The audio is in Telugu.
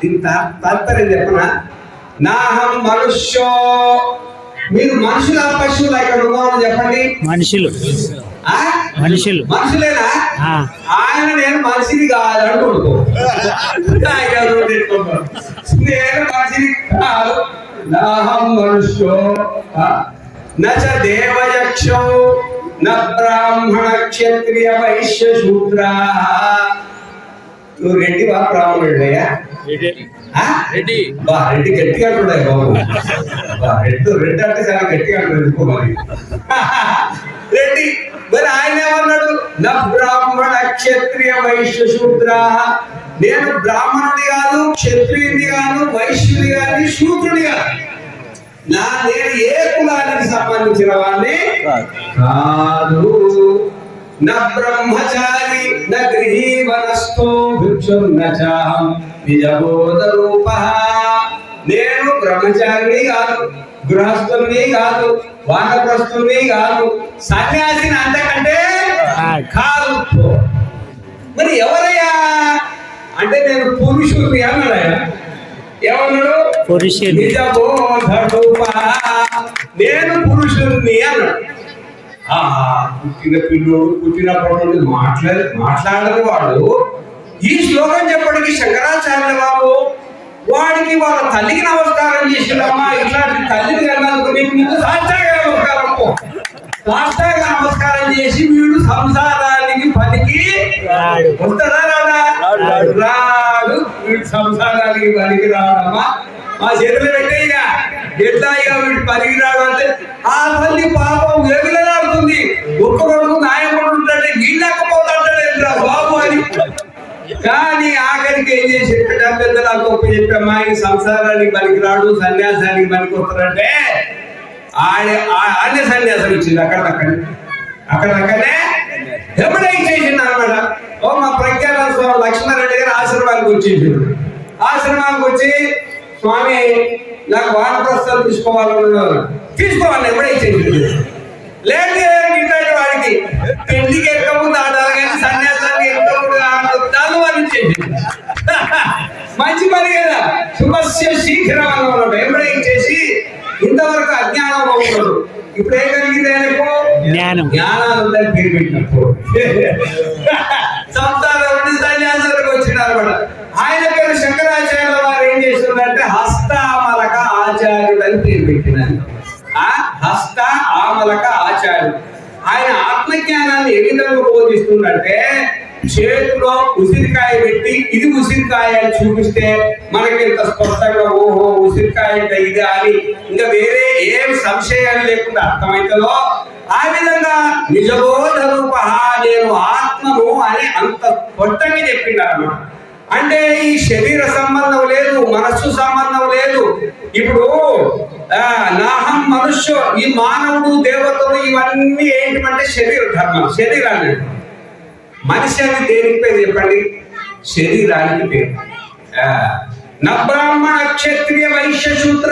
దీని తాత్పర్యం చెప్పనా? నాహం మనుష్యో, మీరు మనుషుల పశువులు ఇక్కడ ఉన్నామని చెప్పండి. మనుషులు మనుషులేనా? ఆయన నేను మనిషిని కాదు అనుకోడుకో, నేను మనిషిని కాదు. నాహం మనుష్యో నచ దేవయక్షో న బ్రాహ్మణ క్షత్రియ వైశ్య శూద్రా. నువ్వు రెడ్డి బా బ్రాహ్మణుడయ్యా? రెడ్డి బా రెడ్డి గట్టిగా అంటున్నాయి బాబు. రెడ్డి అంటే చాలా గట్టిగా అంటున్నాడు మరి. రెడ్డి మరి ఆయన ఏమన్నాడు? నా బ్రాహ్మణ క్షత్రియ వైశ్య శూద్రా. నేను బ్రాహ్మణుడి కాదు, క్షత్రియుని కాదు, వైశ్యుని కాదు, శూద్రుని కాదు. నేను ఏ కులానికి సంబంధించిన వాడిని కాదు. నా బ్రహ్మచారి న గృహీవనస్థో భిక్షుర్నచాహం నిజబోధ రూప. నేను బ్రహ్మచారిని కాదు, గృహస్థుని కాదు, వానప్రస్థుని కాదు, సన్యాసిని అంతకంటే కాదు. మరి ఎవరయ్యా అంటే నేను పురుషుని అన్నాడు. ఆయన ఏమన్నాడు? నిజబోధ రూప, నేను పురుషుని అన్నాడు. పుట్టిన పిల్లోడు పుట్టినప్పటి నుండి మాట్లాడని వాడు ఈ శ్లోకం చెప్పడానికి శంకరాచార్య బాబు వాడికి వాళ్ళ తల్లికి నమస్కారం చేసిండమ్మా. ఇట్లాంటి తల్లిని కన్నందుకు నీకు సాష్టాంగ నమస్కారం, సాష్టాంగ నమస్కారం చేసి వీడు సంసారానికి పనికి వస్తాడా రాడు. వీడు సంసారానికి పనికి రాడమ్మా. మా చేతులు పెట్టేయిగా ఎట్లా ఇక వీడు పనికి రాడు అంటే ఆ తల్లి పాపం వెగులాడుతుంది. ఒక్కొక్కడు నాయకుడు ఉంటాడే వీళ్ళకపోతాడా బాబు అని. కానీ ఆఖరికి ఏం చేసి పెద్దలా గొప్ప చెప్పామా, ఈ సంసారానికి పనికిరాడు, సన్యాసానికి పనికి వస్తారంటే ఆడే సన్యాసం ఇచ్చింది. అక్కడక్కడనే ఎప్పుడై చేసింది అనమాట. ఓ మా ప్రజ్ఞానంద స్వామి లక్ష్మణరెడ్డి గారు ఆశ్రమానికి వచ్చేసిండు. ఆశ్రమానికి వచ్చి స్వామి నాకు వానప్రస్థాలు తీసుకోవాలి ఎప్పుడై చేసింది. లేదు ఇట్లాంటి వాడికి పెళ్లికి ఎక్కముందు ఆడాలి కానీ సన్యాసానికి ఎక్కముందు ఆడతాను అని చేసింది. మంచి పని కదా, శుభస్య శీఘ్రం అన్నమాట. ఎప్పుడై చేసి ఇంతవరకు అజ్ఞానం అవుతాడు, ఇప్పుడు ఏం కలిగింది ఆయనకు? జ్ఞానానందని పేరు పెట్టినప్పుడు సంసారం నుండి సన్యాసానికి వచ్చినారు అనమాట. ఆయన పేరు శంకరాచార్యుల వారు ఏం చేస్తుందంటే హస్తామలక ఆచార్యుడు అని పేరు పెట్టినారు. హస్త ఆమలక ఆచార్యుడు. ఆయన ఆత్మజ్ఞానాన్ని ఏ విధంగా బోధిస్తుందంటే చేతిలో ఉసిరికాయ పెట్టి ఇది ఉసిరికాయ అని చూపిస్తే మనకి ఇంత స్పష్టంగా ఓహో ఉసిరికాయ అంటే ఇదే అని ఇంకా వేరే ఏం సంశయాలు లేకుండా అర్థమైతుందో ఆ విధంగా నిజబోధ రూప నేను ఆత్మను అని అంత స్పష్టంగా చెప్పిండారు అన్నమాట. అంటే ఈ శరీర సంబంధం లేదు, మనస్సు సంబంధం లేదు. ఇప్పుడు నాహం మనుష్య, ఈ మానవుడు దేవతలు ఇవన్నీ ఏంటంటే శరీర ధర్మం, శరీరాన్ని. మనిషి అని దేనికి పేరు చెప్పండి? శరీరానికి పేరు. నా బ్రాహ్మణ క్షత్రియ వైశ్య శూద్ర